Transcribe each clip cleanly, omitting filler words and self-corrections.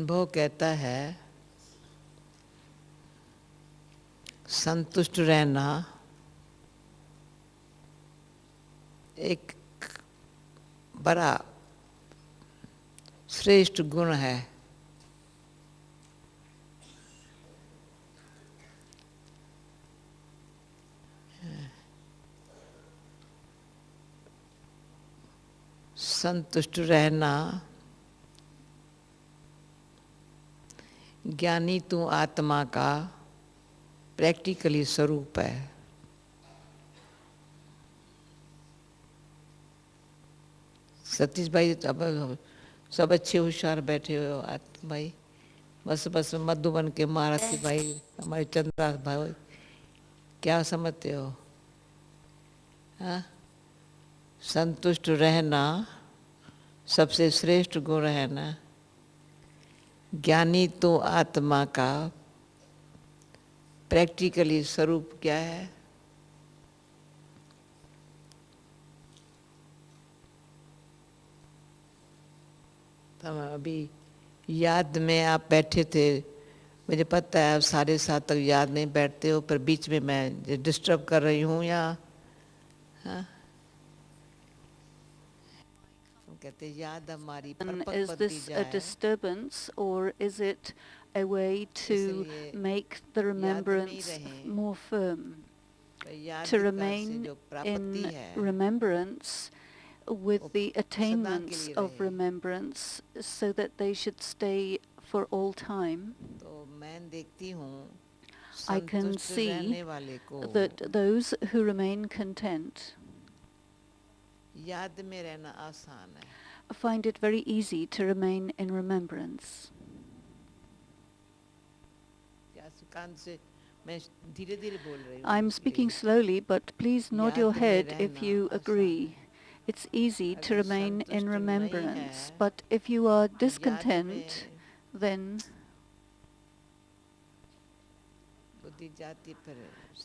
अनुभव कहता है संतुष्ट रहना एक बड़ा श्रेष्ठ गुण है। संतुष्ट रहना, ज्ञानी तू आत्मा का प्रैक्टिकली स्वरूप है। सतीश भाई अब सब अच्छे होशियार बैठे हो भाई, बस बस मधुबन के महारथी भाई, हमारे चंद्रा भाई, क्या समझते हो? हाँ, संतुष्ट रहना सबसे श्रेष्ठ गुण है ना। ज्ञानी तो आत्मा का प्रैक्टिकली स्वरूप क्या है? तो अभी याद में आप बैठे थे, मुझे पता है आप 7:30 तक याद नहीं बैठते हो, पर बीच में मैं डिस्टर्ब कर रही हूँ या? हाँ, कहते याद हमारी परपक Is बनती this a जाए, disturbance, or is it a way to make the remembrance more firm? To remain in remembrance with the attainments of remembrance so that they should stay for all time. I can see that those who remain content find it very easy to remain in remembrance. I'm speaking slowly, but please nod your head if you agree. It's easy to remain in remembrance, but if you are discontent, then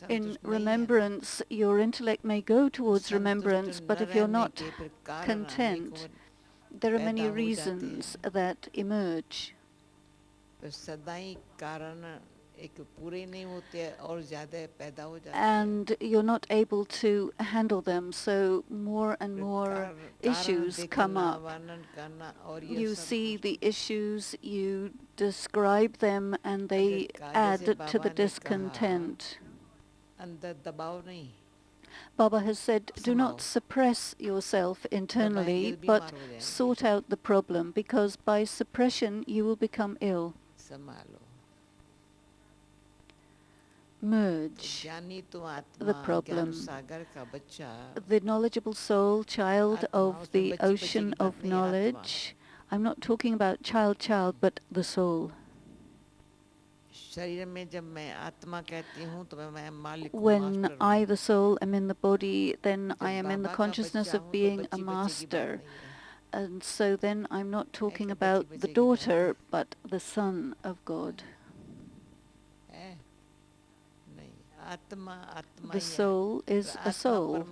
in remembrance, your intellect may go towards remembrance, but if you're not content, there are many reasons that emerge. And you're not able to handle them, so more and more issues come up. You see the issues, you describe them, and they add to the discontent. Baba has said, do not suppress yourself internally, but sort out the problem, because by suppression you will become ill. Merge the problem. The knowledgeable soul, child of the ocean of knowledge. I'm not talking about child, but the soul. When I, the soul, am in the body, then I am in the consciousness of being a master. And so then I'm not talking about the daughter, but the son of God. The soul is a soul,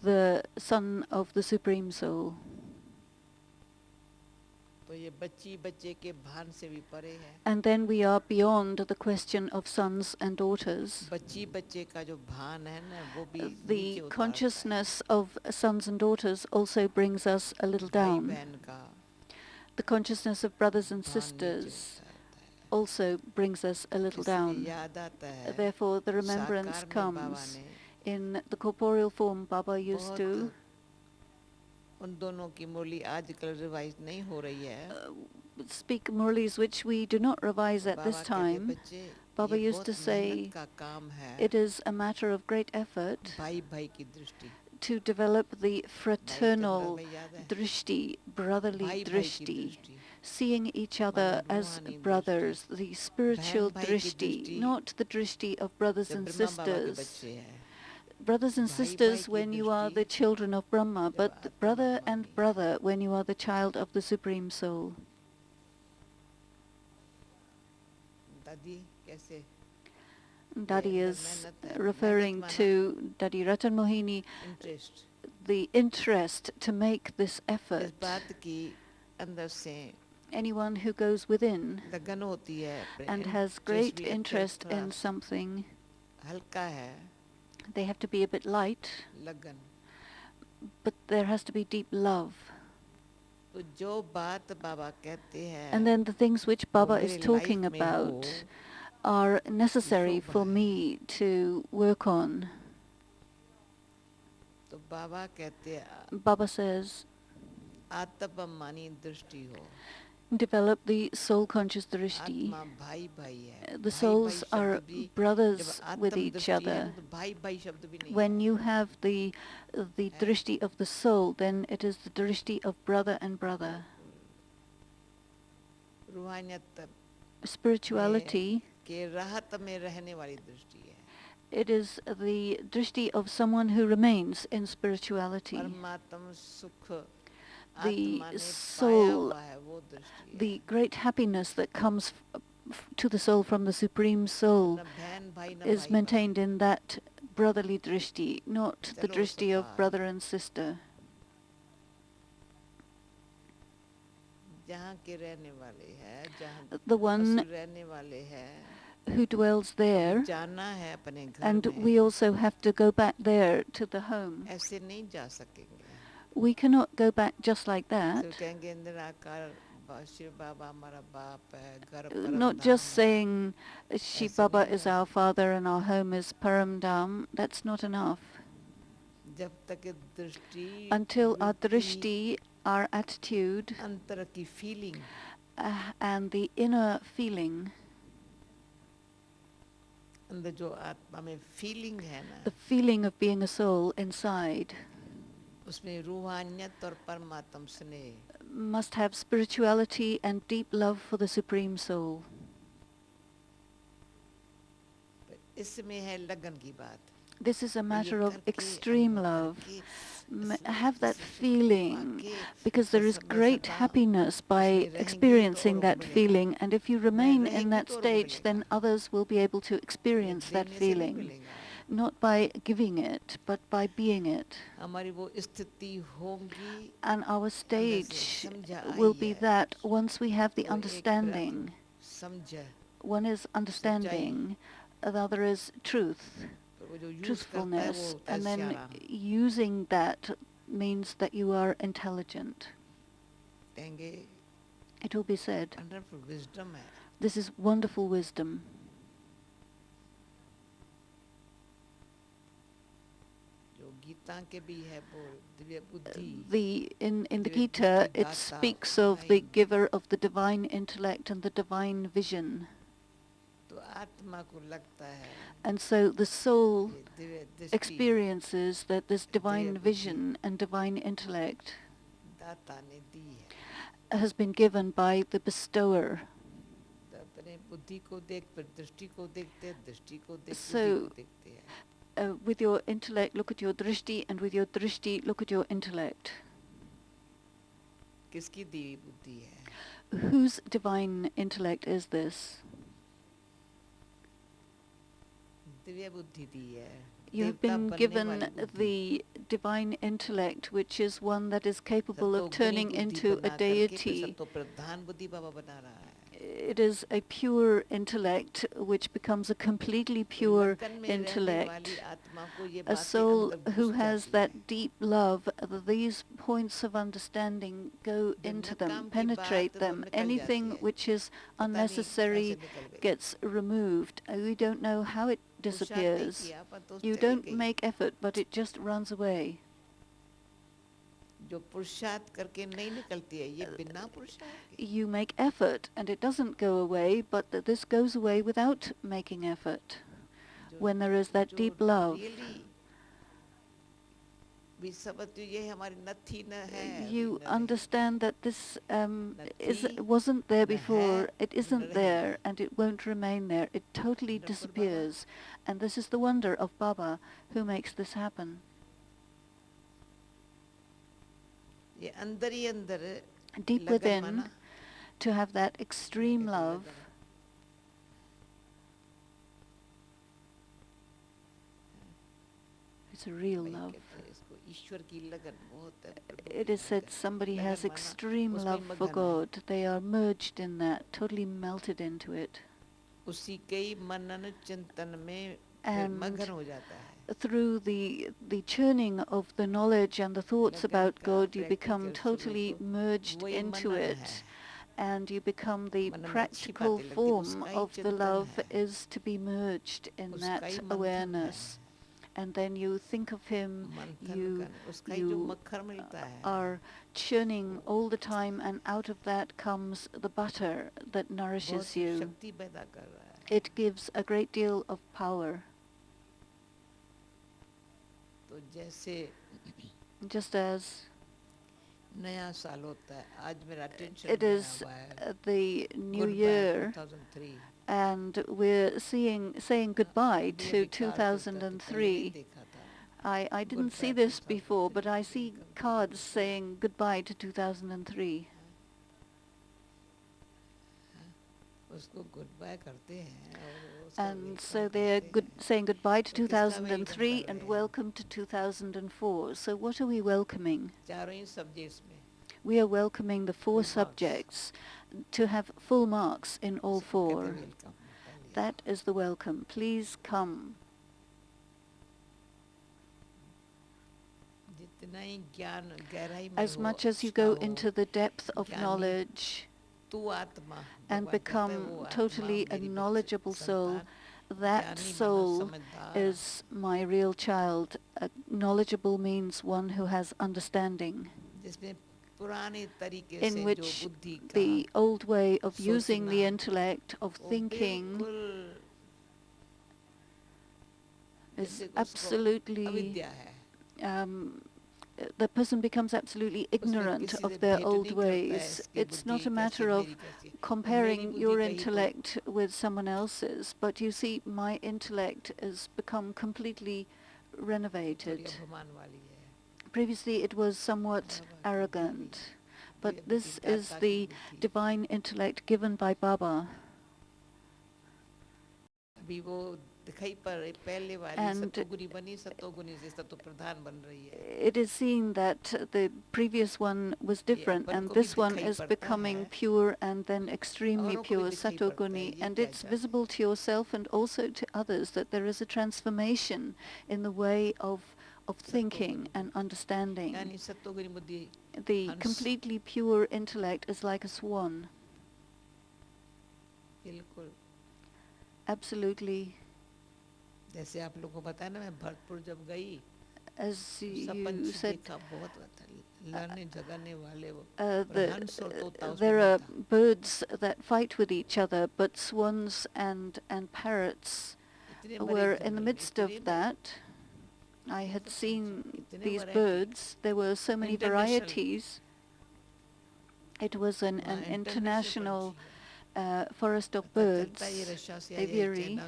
the son of the Supreme Soul. And then we are beyond the question of sons and daughters. The consciousness of sons and daughters also brings us a little down. The consciousness of brothers and sisters also brings us a little down. Therefore, the remembrance comes. In the corporeal form, Baba used to speak murlis which we do not revise at this time. Baba used to say, it is a matter of great effort to develop the fraternal drishti, brotherly drishti, seeing each other as brothers, the spiritual drishti, not the drishti of brothers and sisters. Brothers and sisters when you are the children of Brahma, but brother and brother when you are the child of the Supreme Soul. Dadi is referring to Dadi Ratan Mohini, the interest to make this effort. anyone who goes within लगन होती है and has great interest in something, हल्का है they have to be a bit light, लगन but there has to be deep love. तो जो बात बाबा कहते हैं And then the things which Baba is मेरे talking life में about हो, are necessary शोभा for है। me to work on. तो बाबा कहते हैं Baba says, आत्ममानी दृष्टि हो develop the soul-conscious drishti. आत्मा भाई भाई है The भाई souls भाई are शब्द भी जब brothers with आत्म each दृष्टि है other. ना तो भाई भाई शब्द भी नहीं When है you have the drishti of the soul, then it is the drishti of brother and brother. रूहानियत Spirituality, के राहत में रहने वाली दृष्टि है it is the drishti of someone who remains in spirituality. परमात्म सुख The आत्मा ने पाया soul, हुआ है वो दृष्टि है the great happiness that comes to the soul from the Supreme Soul न बहन भाई न is भाई maintained in that brotherly drishti, not the चलो drishti of सफा brother and sister. जहाँ के रहने वाले हैं जहाँ The one असुर रहने वाले हैं who dwells there, जाना है अपने घर and में we also have to go back there to the home. ऐसे नहीं जा सकेंगे We cannot go back just like that. सिर्फ कहेंगे निराकार शिव बाबा हमारा बाप है घर परम Not धाम just है saying Shiv ऐसे Baba नहीं is है our father and our home is Param Dham. That's not enough. जब तक दृष्टि Until our वृत्ति drishti, our attitude, अंतर की feeling and the inner feeling, अंदर जो आत्मा में फीलिंग है ना the feeling of being a soul inside, उसमें रूहानियत और परमात्म स्नेह must have spirituality and deep love for the Supreme Soul. इसमें है लगन की बात This is a matter ये of करके, extreme अनुभव love. करके, Have that इसे सुख feeling, Pakke, because there is बस मैं great सदा happiness by उसमें रहेंगे तो experiencing औरों को that मिलेगा। feeling, and if you मैं remain in रहेंगी that तो औरों को stage, then मिलेगा। others will be able to ये experience that देने से नहीं feeling, मिलेगा। not by giving it, but by being it. हमारी वो स्थिति होंगी And our अंदर से stage समझ will आई be है that once we have the तो एक understanding, समझ one is understanding, the other is truth, तो वो जो यूज करता है वो truthfulness, होता है and then sierra using that means that you are intelligent. कहेंगे It will be said, wonderful wisdom है this is wonderful wisdom. जो गीता के भी है वो दिव्य बुद्धि In the दिव्य Gita, बुद्धि it दाता speaks of the mind giver of the divine intellect and the divine vision. तो आत्मा को लगता है And so the soul ये दिव्य दृष्टि experiences that this divine Divya बुद्धि vision and divine intellect दाता ने दी है has been given by the bestower. तो अपने बुद्धि को देख फिर दृष्टि को देखते हैं दृष्टि को देख So, बुद्धि को देखते हैं with your intellect, look at your drishti, and with your drishti, look at your intellect. किसकी दी हुई बुद्धि है Whose divine intellect is this? Divya बुद्धि दी है You have देवता been बनने given वाली बुद्धि the divine intellect, which is one that is capable सतो of गुणी turning बुद्धि into a बना करके फिर deity. सतो प्रधान बुद्धि बाबा बना रहा है It is a pure intellect which becomes a completely तो pure लगन में रहने वाली intellect. आत्मा को ये A बातें soul अंदर who घुस has जाती है that deep love, these points of understanding go जो into them, नकाम की penetrate बात वो them. निकल जाती Anything है which is पता नहीं unnecessary कैसे निकल गई gets removed. We don't know how it पुरुषार्थ नहीं disappears. किया पर तो You चली don't गई make effort, but it just runs away. जो पुरुषार्थ करके नहीं निकलती है ये बिना पुरुषार्थ के You make effort and it doesn't go away, but this goes away without making effort. जो When there is that जो deep love, really भी समझ तो ये हमारी नथी न है अभी you न रहे understand that this न wasn't there न है before, it न isn't रहेगी there, and it won't remain there. It totally wonderful Baba disappears. And this is the wonder of Baba, who makes this happen. ये अंदर ही अंदर Deep लगन within, माना to have that मैं extreme कहती love, लगन it's It's a real love. It is said somebody has extreme love for God. They are merged in that, totally melted into it. And through the churning of the knowledge and the thoughts about God, you become totally merged into it, and you become the practical form of the love is to be merged in that awareness. And then you think of him, you are churning all the time, and out of that comes the butter that nourishes you. It gives a great deal of power. Just as it is the new year, and we're saying goodbye to 2003. I didn't see this before, but I see cards saying goodbye to 2003. And so they're saying goodbye to 2003 and welcome to 2004. So what are we welcoming? We are welcoming the 4 subjects to have full marks in all 4. That is the welcome. Please come. As much as you go into the depth of knowledge and become totally a knowledgeable soul, that soul is my real child. Knowledgeable means one who has understanding, in which the old way of using the intellect, of thinking, is absolutely the person becomes absolutely ignorant of their old ways. It's not a matter of comparing your intellect with someone else's, but you see, my intellect has become completely renovated. Previously it was somewhat arrogant, but this is the divine intellect given by Baba. And it is seen that the previous one was different, and this one is becoming pure and then extremely pure, Satoguni, and it's visible to yourself and also to others that there is a transformation in the way of thinking and understanding. The completely pure intellect is like a swan. Absolutely. As you said, there are birds that fight with each other, but swans and parrots were in the midst of that. I had seen these birds. There were so many varieties. It was an international forest of birds, aviary.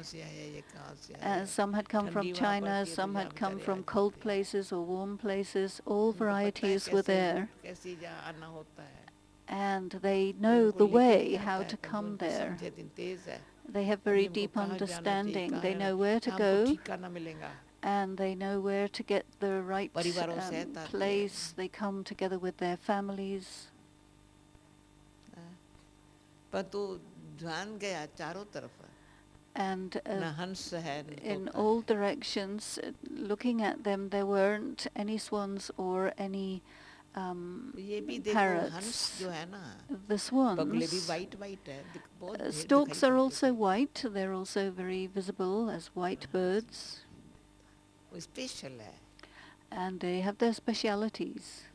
Some had come from China, some had come from cold places or warm places. All varieties were there. And they know the way, how to come there. They have very deep understanding. They know where to go, and they know where to get the right place. They come together with their families. And in all directions, looking at them, there weren't any swans or any parrots. The swans, stalks are also white. They're also very visible as white birds. And they have their specialities.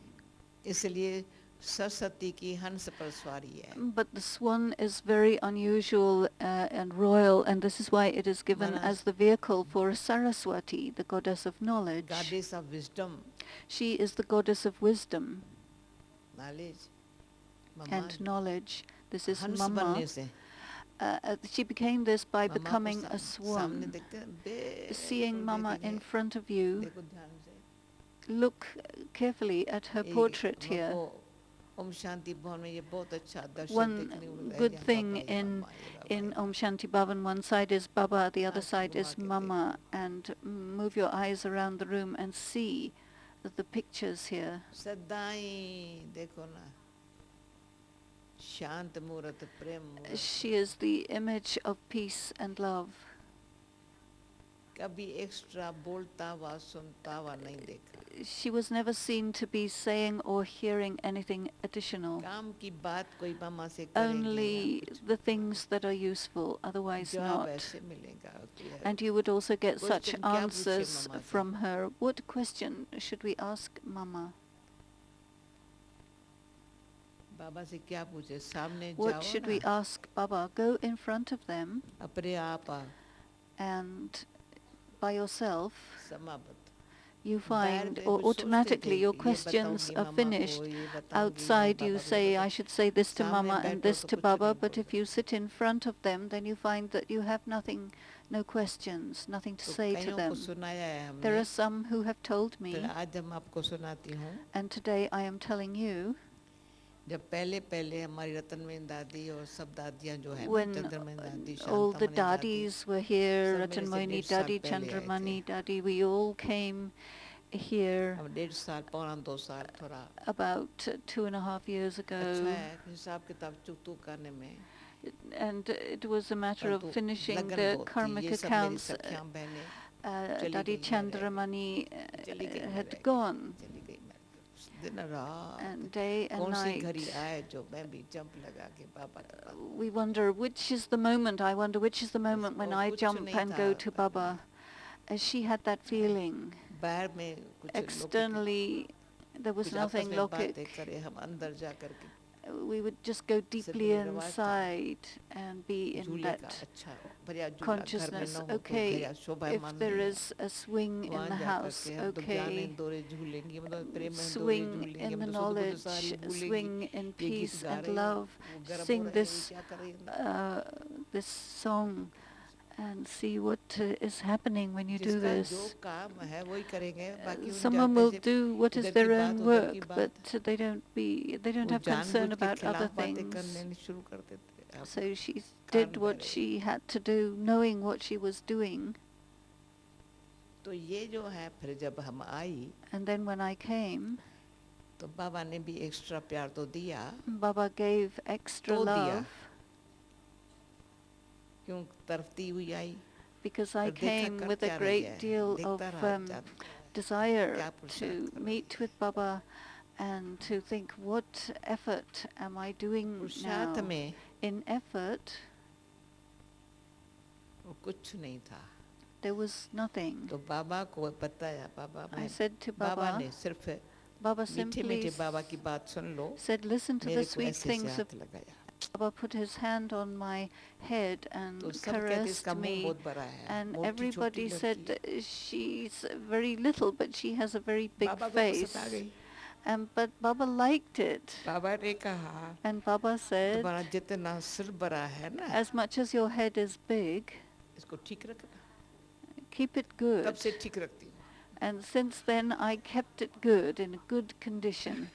But the swan is very unusual and royal, and this is why it is given as the vehicle for Saraswati, the goddess of knowledge. Goddess of wisdom. She is the goddess of wisdom Knowledge. And knowledge. This is Mama. She became this by becoming a swan. Seeing Mama in front of you, look carefully at her portrait here. Om Shanti Bhawan में ये बहुत अच्छा दर्शन One देखने को मिलता है good यहाँ thing बाबा ये मामा ये बाबा in ये Om mama Shanti Bhavan, one side is Baba, the other आंखें side घुमा is के Mama, देखो and move your eyes around the room and see the pictures here. सदाई देखो ना शांत मूर्त प्रेम मूर्त She is the image of peace and love. कभी एक्स्ट्रा बोलता हुआ सुनता हुआ नहीं देखा She was never seen to be saying or hearing anything additional. काम की बात कोई मामा से करेंगे या Only कुछ the things that are useful, otherwise जवाब not. ऐसे मिलेगा कि And you would also get such question क्या पूछे answers मामा से from her. What question should we ask Mama? बाबा से क्या पूछे सामने What जाओ should ना we ask Baba? Go in front of them अपने आप and by yourself समाप्त you बाहर find, में or कुछ सोचते थे automatically your ये questions बताऊंगी are मामा finished. को ये बताऊंगी Outside या you बाबा को say, ये I should say this to सामने Mama and बैठो this तो to कुछ Baba, नहीं but if बोलते you sit in front of them, then you find that you have nothing, no questions, nothing to तो say to कईयों को them. सुनाया है There हमने are some who have told me, फिर आज हम आपको सुनाती हूँ and today I am telling you, जब पहले पहले हमारी रतनमयी दादी और सब दादियाँ जो है ना when चंद्रमयी दादी all the शांतामणि दादी daddies were here, सब मेरे से Ratanmohini 1.5 साल Dadi, पहले आए थे Chandramani Dadi, we all came here अब 1.5 साल पौना 2 साल थोड़ा about 2.5 years अच्छा ago, है हिसाब किताब चुकतू करने में and it was a matter of परंतु finishing लगन the बहुत थी karmic ये सब मेरी accounts. सखियां बहनें चली Dadi गई मैं रह Chandramani गई चली गई मैं had रह gone, गई चली गई मैं दिन रात and day and कौन सी night घड़ी आए जो मैं भी जंप लगा के पापा के पास we wonder which is the moment, I wonder which is the moment when और I कुछ jump नहीं and था go to Baba. As she had that feeling. बाहर में कुछ लोग Externally, there was कुछ आपस nothing में बातें Lokik. करे हम अंदर जा करके We would just go deeply सिर्फ रिवाज था inside and be in झूले का that अच्छा बढ़िया झूला घर में consciousness. न हो तो Okay, घर शोभा if मान there नहीं है is a swing in वहाँ the जा house, करके हम तो ज्ञान okay, इंदौरे झूलेंगे मतलब प्रेम इंदौरे swing झूलेंगे in हम the तो सुध बुध सारी knowledge, भूलेंगे swing in ये गीत peace गा and रहे हैं love, वो गर्म हो sing रहे हैं ये this, क्या कर रहे हैं this song and see what is happening when you do जिसका जो this. काम है वही करेंगे बाकी उन Someone जाते will से do what is इधर की their बात own उधर की work, बात but they don't वो have concern जानबूझ के about other खिलाफ बातें things. करने शुरू कर देते हैं So she can't did what बहरे she had to do, knowing what she was doing. तो ये जो है फिर जब हम आई And then when I came, तो बाबा ने भी एक्स्ट्रा प्यार तो दिया Baba gave extra तो दिया love क्यों तरफती हुई आई because I और देखा came कर with a क्या रही great है deal of देखता रहा क्या desire क्या पुरुषार्थ to कर रही meet with Baba and to think, what effort am I doing पुरुषार्थ now? में In effort, वो कुछ नहीं था there was nothing. तो बाबा को बताया बाबा I मैं said to बाबा Baba, ने सिर्फ Baba मीठे simply मीठे बाबा की बात सुन लो said, listen to मेरे the को sweet ऐसे से things of हाथ लगाया Baba, put his hand on my head and तो सब कहते caressed इसका मुंह me. बहुत बड़ा है And मोटी छोटी everybody लड़की said, she's very little, but she has a very big बाबा को face. पसंद आ गई But Baba liked it. बाबा ने कहा And Baba said, तुम्हारा जितना सिर बड़ा है ना as much as your head is big, इसको ठीक रखना keep it तब good. से ठीक रखती हूँ And since then, I kept it good, in a good condition.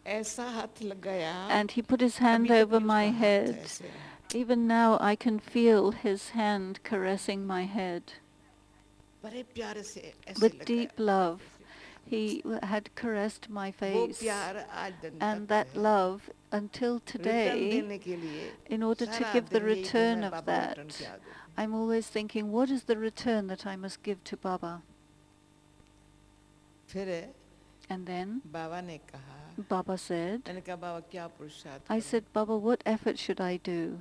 ऐसा हाथ लगाया And he put his hand अभी तक over भी my उसका हाथ head. ऐसे है Even now, I can feel his hand caressing my head. बड़े प्यार से ऐसे With लगाया deep love, he had caressed my वो face. प्यार आज दिन And तक that है love, until रिटर्न today, देने के लिए in order to सारा give the दिन यही दिन return मैं of बाबा को रिटर्न that, क्या दूँ I'm always thinking, what is the return that I must give to Baba? फिर And then बाबा ने कहा Baba said, मैंने कहा बाबा क्या पुरुषार्थ I करूं said, Baba, what effort should I do?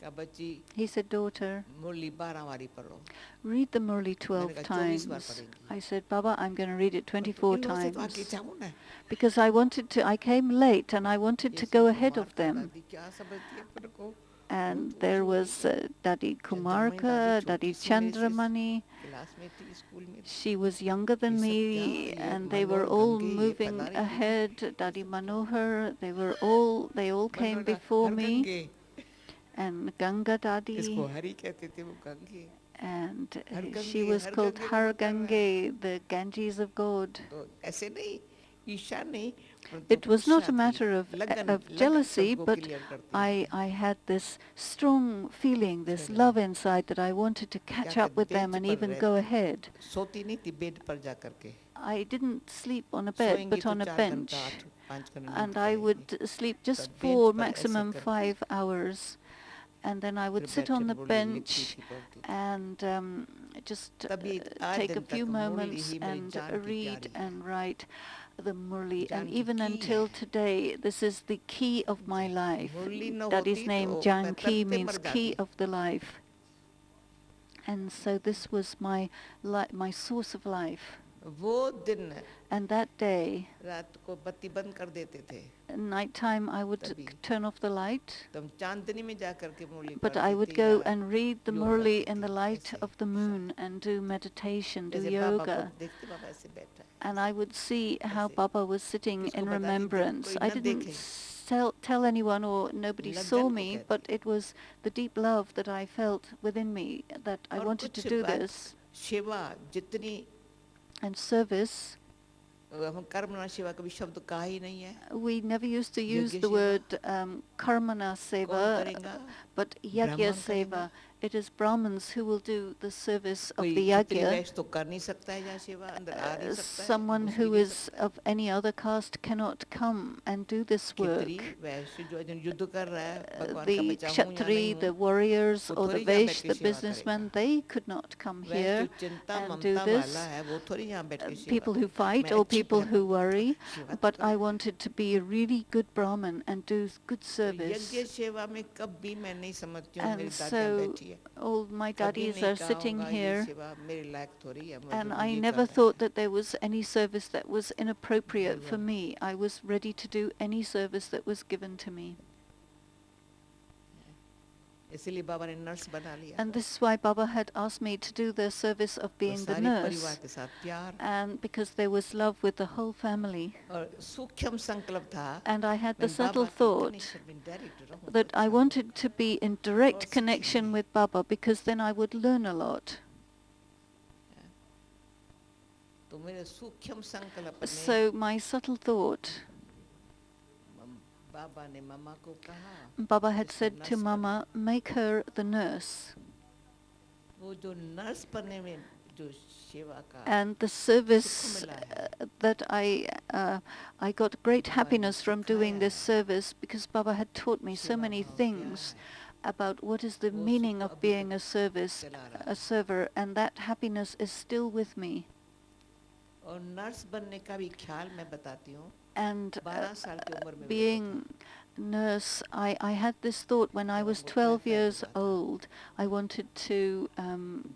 कहा बच्ची He said, daughter, मुरली 12 बारी पढ़ो read the Murli मैंने 12 कहा 24 बार times. पढ़ेंगी I said, Baba, I'm going to read it 24 इन लोगों से तो आगे times. जाऊं ना Because I came late and I wanted ये to सब go ahead कुमार of का them. दादी क्या समझती है फिर को And there was Dadi Chandramani दादी Kumarka, छोटी Dadi सी मेरे से Chandramani. क्लास में थी स्कूल में She was younger than ये सब me, क्या ये and they were Manohar all Gange ये moving फैला रही थी ahead. ये Dadi सब क्या Manohar, they all came Manohar before her me. Gange And Ganga इसको Dadi, हरी कहते थे वो Gange and her she Gange was her called Gange को Har बता रहा है Gange, the Ganges of God. तो ऐसे नहीं It was not a matter of jealousy, but I had this strong feeling, this love inside that I wanted to catch up with them and even go ahead. I didn't sleep on a bed, but on a bench, and I would sleep just 4, maximum 5 hours, and then I would sit on the bench and just take a few moments and read and write the Murli. And even until today, this is the key of my life. Dadi's name Janki means key of the life. And so this was my source of life. And that day, at night time, I would turn off the light, but I would go and read the Murli in the light of the moon and do meditation, do yoga. And I would see how Baba was sitting in remembrance. I didn't tell anyone, or nobody saw me, but it was the deep love that I felt within me that I wanted to do this. And service, we never used to use the word karmana seva, but yagya seva. It is Brahmins who will do the service of the yagya. Someone who is of any other caste cannot come and do this work. The kshatri, the warriors, or the Vaish, the businessmen, they could not come here and do this. People who fight or people who worry. But I wanted to be a really good Brahmin and do good service. And so all my daddies are sitting here, and I never thought that there was any service that was inappropriate for me. I was ready to do any service that was given to me. And this is why Baba had asked me to do the service of being the nurse, and because there was love with the whole family. And I had the subtle thought that I wanted to be in direct connection with Baba, because then I would learn a lot. So my subtle thought, Baba had said to Mama, make her the nurse. And the service that I got great happiness from doing this service, because Baba had taught me so many things about what is the meaning of being a server, and that happiness is still with me. And being nurse, I had this thought when I was 12 years old. I wanted to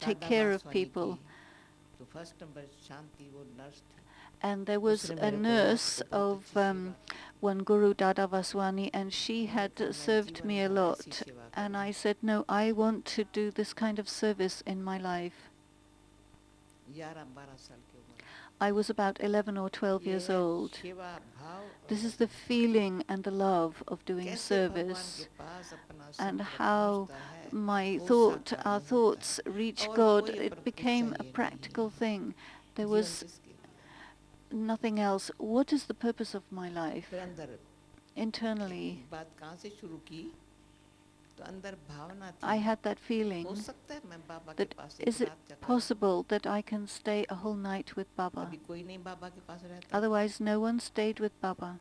take care of people. And there was a nurse of one Guru, Dada Vaswani, and she had served me a lot. And I said, no, I want to do this kind of service in my life. I was about 11 or 12 years old. This is the feeling and the love of doing service, and how our thoughts reach God. It became a practical thing. There was nothing else. What is the purpose of my life? Internally, I had that feeling that is it possible that I can stay a whole night with Baba? Otherwise, no one stayed with Baba.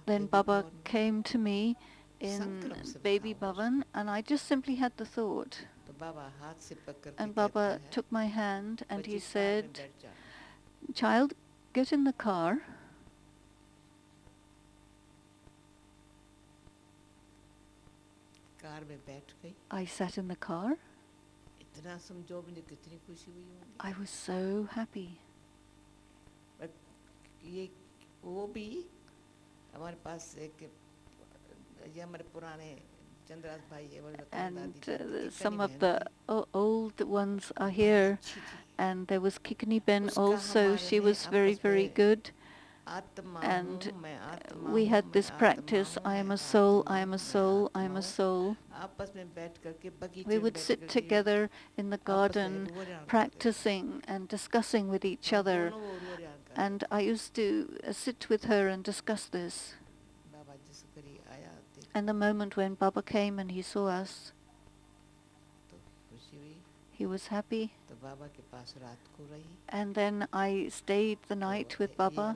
Then Baba came to me in Baby Bhavan, and I just simply had the thought. And Baba took my hand and he said, child, get in the car. I sat in the car. I was so happy. And some of the old ones are here. And there was Kikni Ben also. She was very, very good. And we had this practice, I am a soul, I am a soul, I am a soul. We would sit together in the garden, practicing and discussing with each other. And I used to sit with her and discuss this. And the moment when Baba came and he saw us, he was happy. And then I stayed the night with Baba.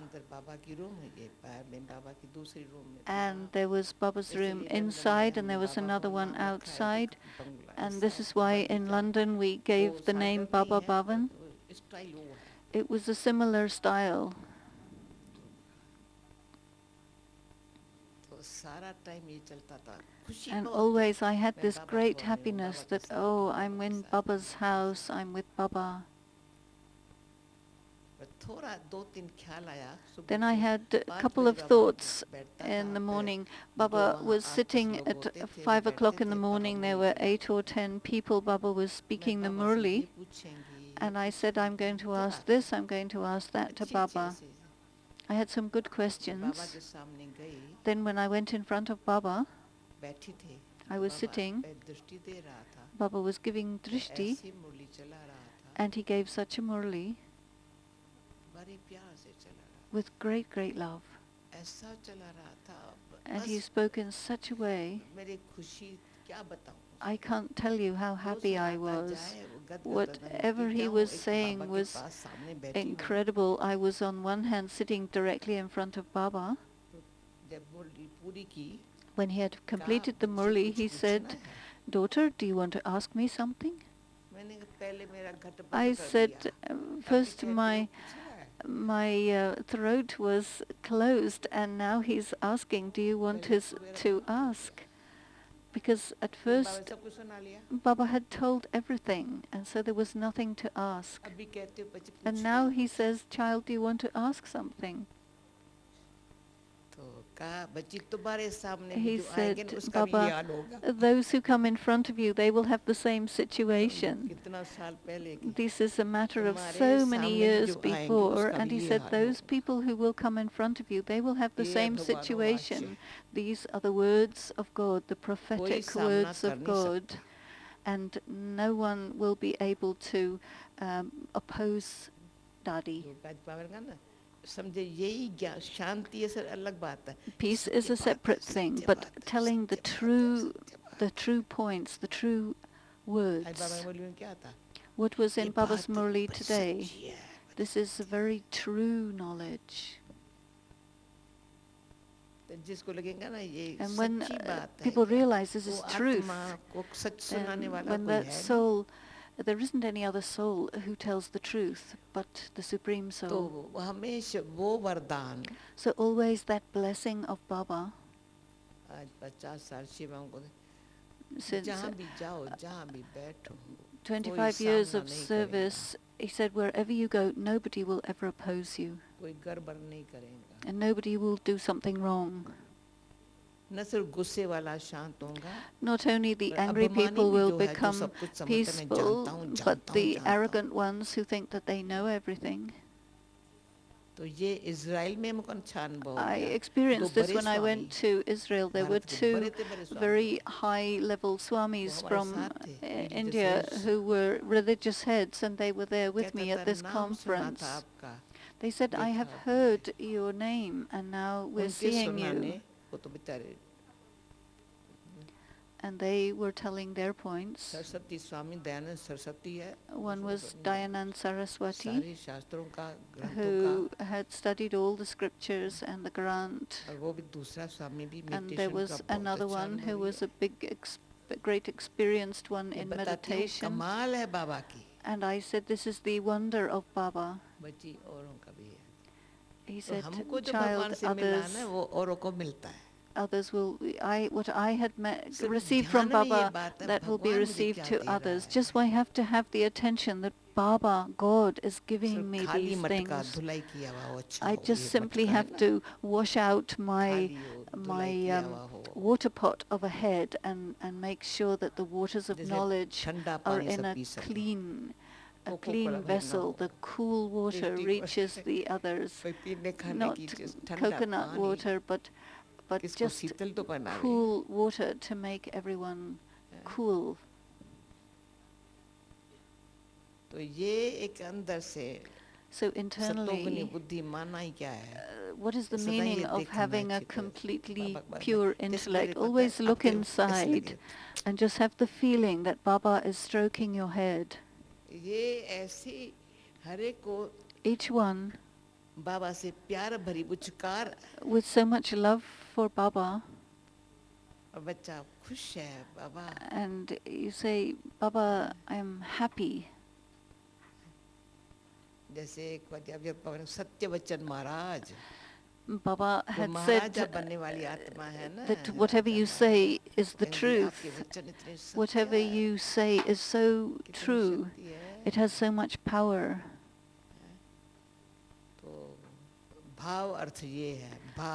And there was Baba's room inside and there was another one outside. And this is why in London we gave the name Baba Bhavan. It was a similar style. And always I had this great happiness that, oh, I'm in Baba's house, I'm with Baba. Then I had a couple of thoughts in the morning. Baba was sitting at 5 o'clock in the morning. There were 8 or 10 people. Baba was speaking the Murli. And I said, I'm going to ask this, I'm going to ask that to Baba. I had some good questions. Then when I went in front of Baba, I was sitting. Baba was giving drishti, and he gave such a murli with great, great love. And he spoke in such a way, I can't tell you how happy I was. Whatever he was saying was incredible. I was on one hand sitting directly in front of Baba. When he had completed the murli, he said, "Daughter, do you want to ask me something?" I said, first my throat was closed, and now he's asking, do you want us to ask? Because at first Baba had told everything, and so there was nothing to ask. And now he says, child, do you want to ask something? He said, Baba, those who come in front of you, they will have the same situation. This is a matter of so many years before, and he said, those people who will come in front of you, they will have the same situation. These are the words of God, the prophetic words of God, and no one will be able to oppose Dadi. Peace is a separate thing, but telling the true points, the true words. What was in Baba's Murli today? This is a very true knowledge. And when people realize this is truth, and when that soul, there isn't any other soul who tells the truth but the Supreme Soul. So always that blessing of Baba. Since 25 years of service, he said, wherever you go, nobody will ever oppose you. And nobody will do something wrong. Not only the angry people will become peaceful, but the arrogant ones who think that they know everything. I experienced this when I went to Israel. There were two very high-level swamis from India who were religious heads, and they were there with me at this conference. They said, I have heard your name, and now we're seeing you. And they were telling their points. One was Dayanand Saraswati, who had studied all the scriptures and the Grant. And there was another one who was a great experienced one in meditation. And I said, this is the wonder of Baba. He said, child, others will, what I had received from Baba, that will be received to others. Just I have to have the attention that Baba, God, is giving me these things. I just simply have to wash out my water pot of a head and make sure that the waters of knowledge are in a clean vessel. The cool water reaches the others. Not coconut water, but just cool water to make everyone cool. So internally, what is the meaning of having a completely pure intellect? Always look inside and just have the feeling that Baba is stroking your head. Each one with so much love for Baba, and you say, Baba, I am happy. Baba had said that whatever you say is the truth. Whatever you say is so true. It has so much power.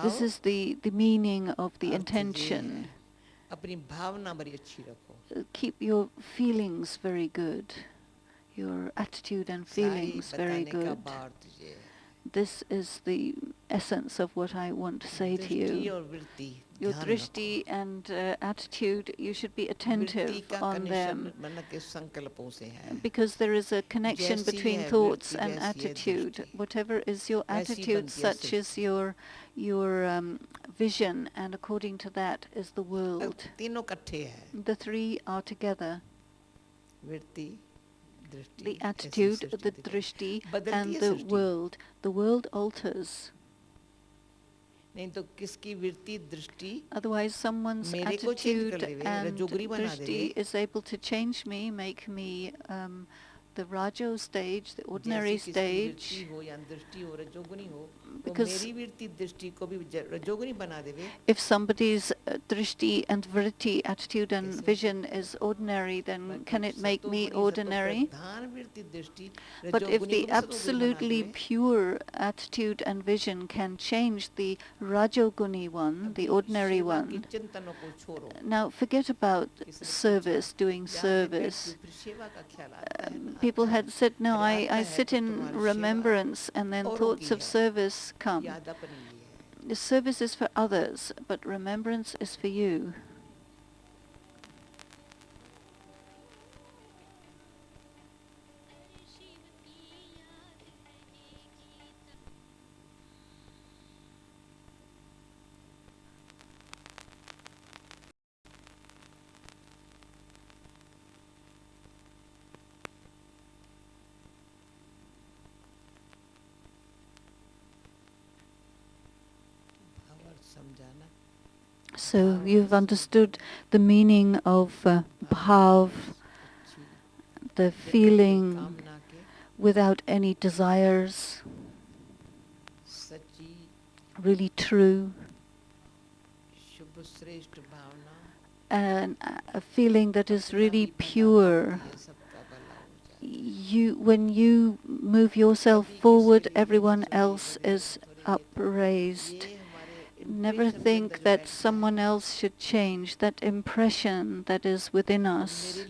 This is the meaning of the intention. Keep your feelings very good. Your attitude and feelings very good. This is the essence of what I want to say to you. Your drishti and attitude, you should be attentive on them, because there is a connection between thoughts and attitude. Whatever is your attitude, such is your vision, and according to that is the world. The three are together. The attitude, the drishti, and the world. The world alters. Otherwise, someone's attitude and drishti is able to change me, make me the rajo stage, the ordinary stage, because if somebody's drishti and vritti, attitude and vision is ordinary, then can it make me ordinary? But if the absolutely pure attitude and vision can change the rajoguni one, the ordinary one, now forget about service, doing service. People had said, no, I sit in remembrance, and then thoughts of service come. The service is for others, but remembrance is for you. So you've understood the meaning of bhav, the feeling without any desires, really true, and a feeling that is really pure. When you move yourself forward, everyone else is upraised. Never think that someone else should change. That impression that is within us,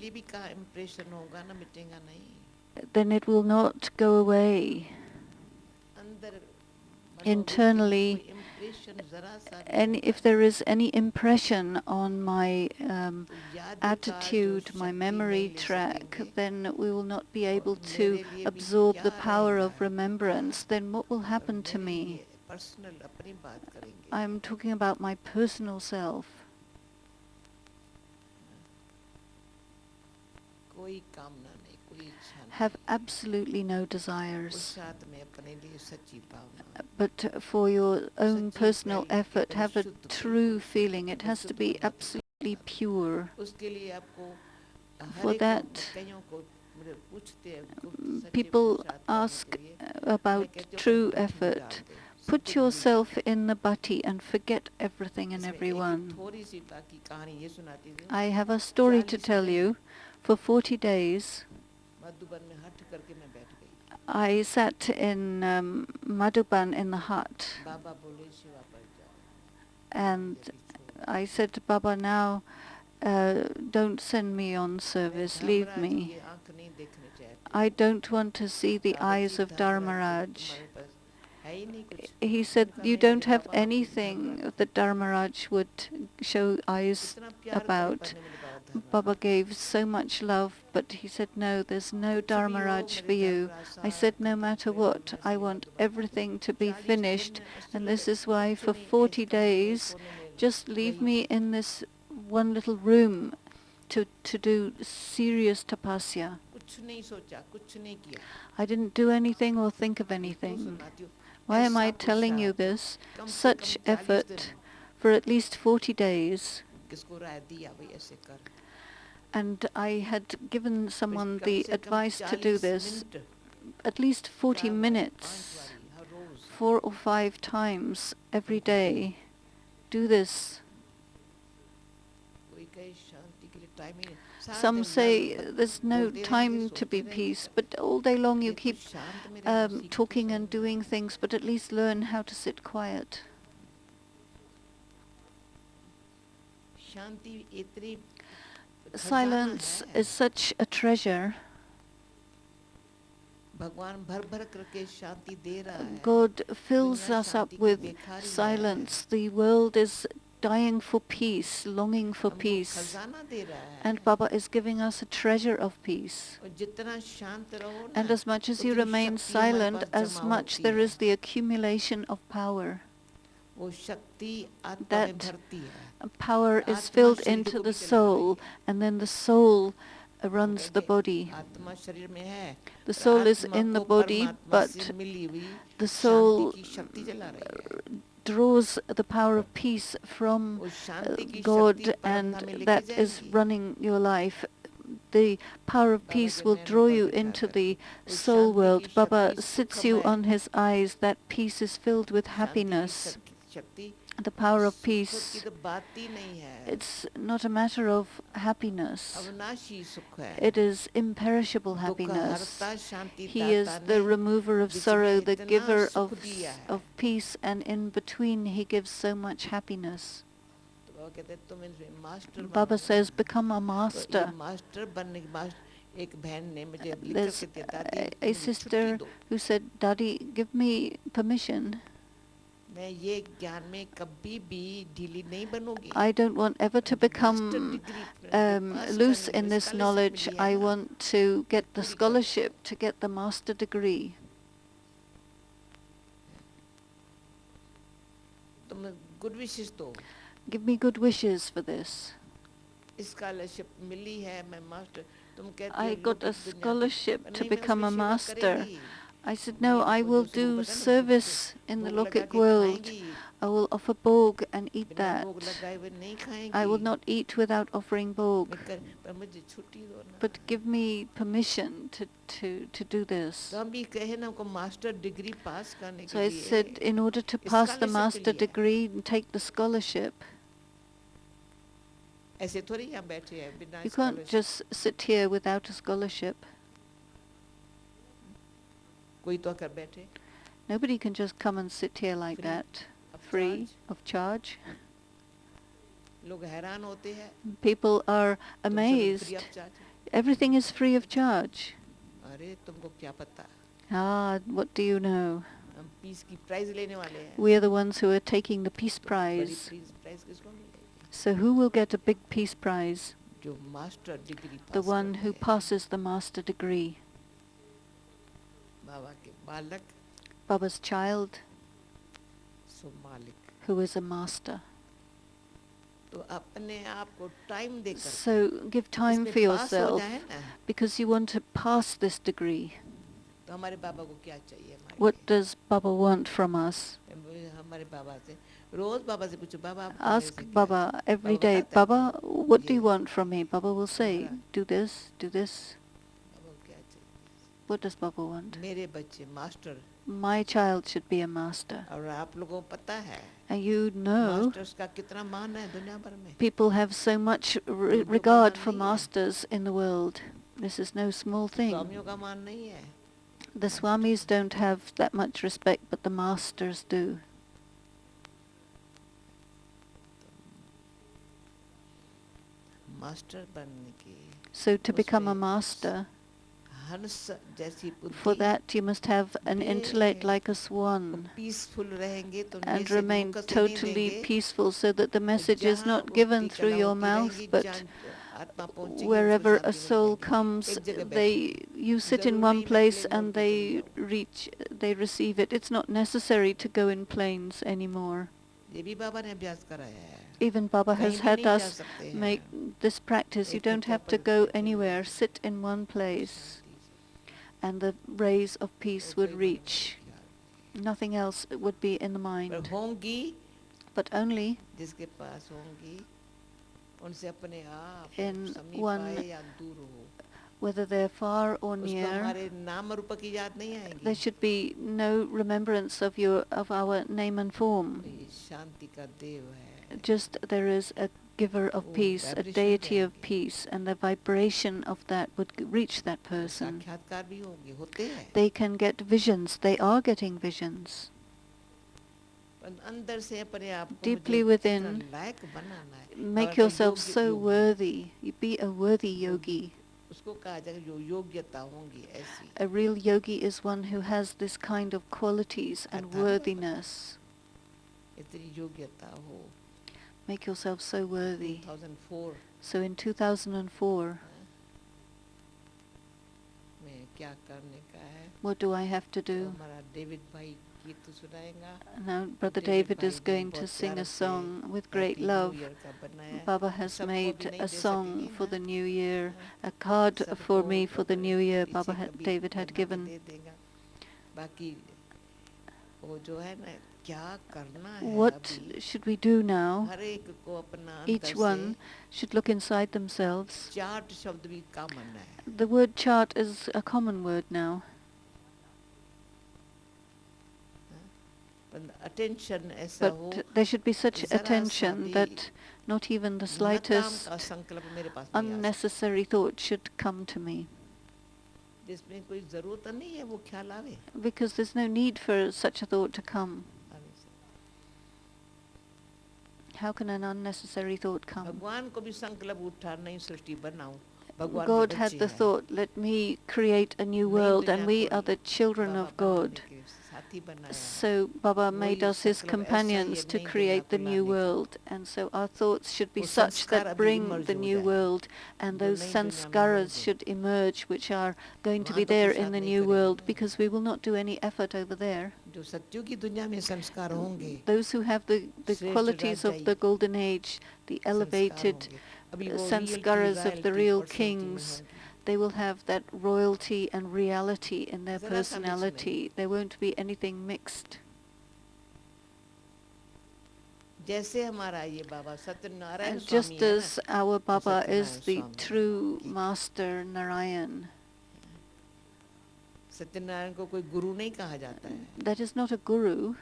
then it will not go away. Internally, and if there is any impression on my attitude, my memory track, then we will not be able to absorb the power of remembrance. Then what will happen to me? I'm talking about my personal self. Have absolutely no desires. But for your own personal effort, have a true feeling. It has to be absolutely pure. For that, people ask about true effort. Put yourself in the bhatti and forget everything and everyone. I have a story to tell you. For 40 days, I sat in Madhuban in the hut, and I said to Baba, now don't send me on service, leave me. I don't want to see the eyes of Dharmaraj. He said, you don't have anything that Dharmaraj would show eyes about. Baba gave so much love, but he said, no, there's no Dharmaraj for you. I said, no matter what, I want everything to be finished, and this is why for 40 days, just leave me in this one little room to do serious tapasya. I didn't do anything or think of anything. Why am I telling you this? Such effort for at least 40 days. And I had given someone the advice to do this at least 40 minutes, 4 or 5 times every day. Do this. Some say there's no time to be peace, but all day long you keep talking and doing things, but at least learn how to sit quiet. Silence is such a treasure. God fills us up with silence. The world is dying for peace, longing for peace. And Baba is giving us a treasure of peace. And as much as you remain silent, as much there is the accumulation of power. That power is filled into the soul, and then the soul runs the body. The soul is in the body, but the soul draws the power of peace from God, and that is running your life. The power of peace will draw you into the soul world. Baba sits you on his eyes. That peace is filled with happiness. The power of peace, it's not a matter of happiness. It is imperishable happiness. He is the remover of sorrow, the giver of peace, and in between he gives so much happiness. Baba says, become a master. There's a sister who said, Dadi, give me permission. I don't want ever to become loose in this knowledge. I want to get the scholarship, to get the master degree. Give me good wishes for this. I got a scholarship to become a master. I said, no, I will do service in the Lokik world. I will offer bhog and eat that. I will not eat without offering bhog. But give me permission to do this. So I said, in order to pass the master degree and take the scholarship, you can't just sit here without a scholarship. Nobody can just come and sit here like that, free of charge. People are amazed. Everything is free of charge. Ah, what do you know? We are the ones who are taking the peace prize. So who will get a big peace prize? The one who passes the master degree. Baba's child, who is a master. So give time for yourself, because you want to pass this degree. What does Baba want from us? Ask Baba every day, Baba, what do you want from me? Baba will say, do this, do this. What does Baba want? My child should be a master. And you know, people have so much regard for masters in the world. This is no small thing. The Swamis don't have that much respect, but the masters do. So to become a master, for that you must have an intellect like a swan and remain totally peaceful, so that the message is not given through your mouth but wherever a soul comes, you sit in one place and they receive it. It's not necessary to go in planes anymore. Even Baba has had us make this practice. You don't have to go anywhere. Sit in one place and the rays of peace would reach. Nothing else would be in the mind. But only in one, whether they're far or near, there should be no remembrance of our name and form. Just there is a giver of peace, a deity of peace, and the vibration of that would reach that person. They can get visions. They are getting visions. Deeply within, make yourself so worthy. Be a worthy yogi. A real yogi is one who has this kind of qualities and worthiness. Make yourself so worthy. So in 2004, what do I have to do? Now Brother David is going to sing a song with great love. Baba has made a song for the new year, a card for me for the new year David had given. What should we do now? Each one should look inside themselves. The word chart is a common word now. But there should be such attention that not even the slightest unnecessary thought should come to me. Because there's no need for such a thought to come. How can an unnecessary thought come? God had the thought, let me create a new world, and we are the children of God. So Baba made us his companions to create the new world, and so our thoughts should be such that bring the new world, and those sanskaras should emerge which are going to be there in the new world, because we will not do any effort over there. Those who have the qualities of the golden age, the elevated sanskaras of the real kings, they will have that royalty and reality in their personality. There won't be anything mixed. And just as our Baba is the true Master Narayan, that is not a guru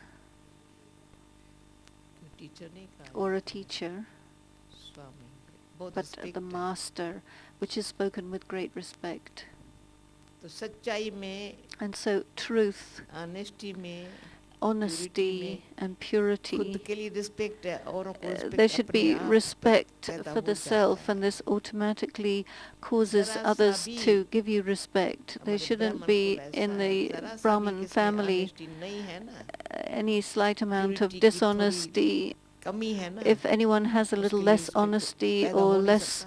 or a teacher, but the Master, which is spoken with great respect. And so truth, honesty and purity, there should be respect for the self, and this automatically causes others to give you respect. There shouldn't be in the Brahmin family any slight amount of dishonesty. If anyone has a little less honesty or less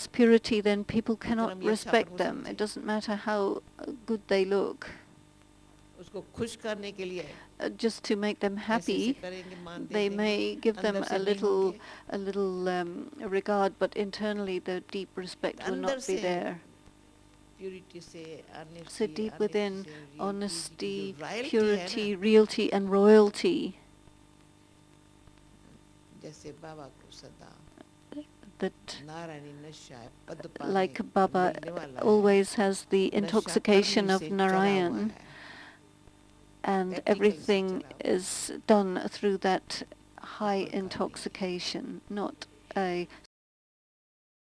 purity, then people cannot respect them. It doesn't matter how good they look. Just to make them happy, they may give them a little regard, but internally the deep respect will not be there. So deep within, honesty, purity, reality and royalty, that like Baba always has the intoxication of Narayan, and everything is done through that high intoxication, not a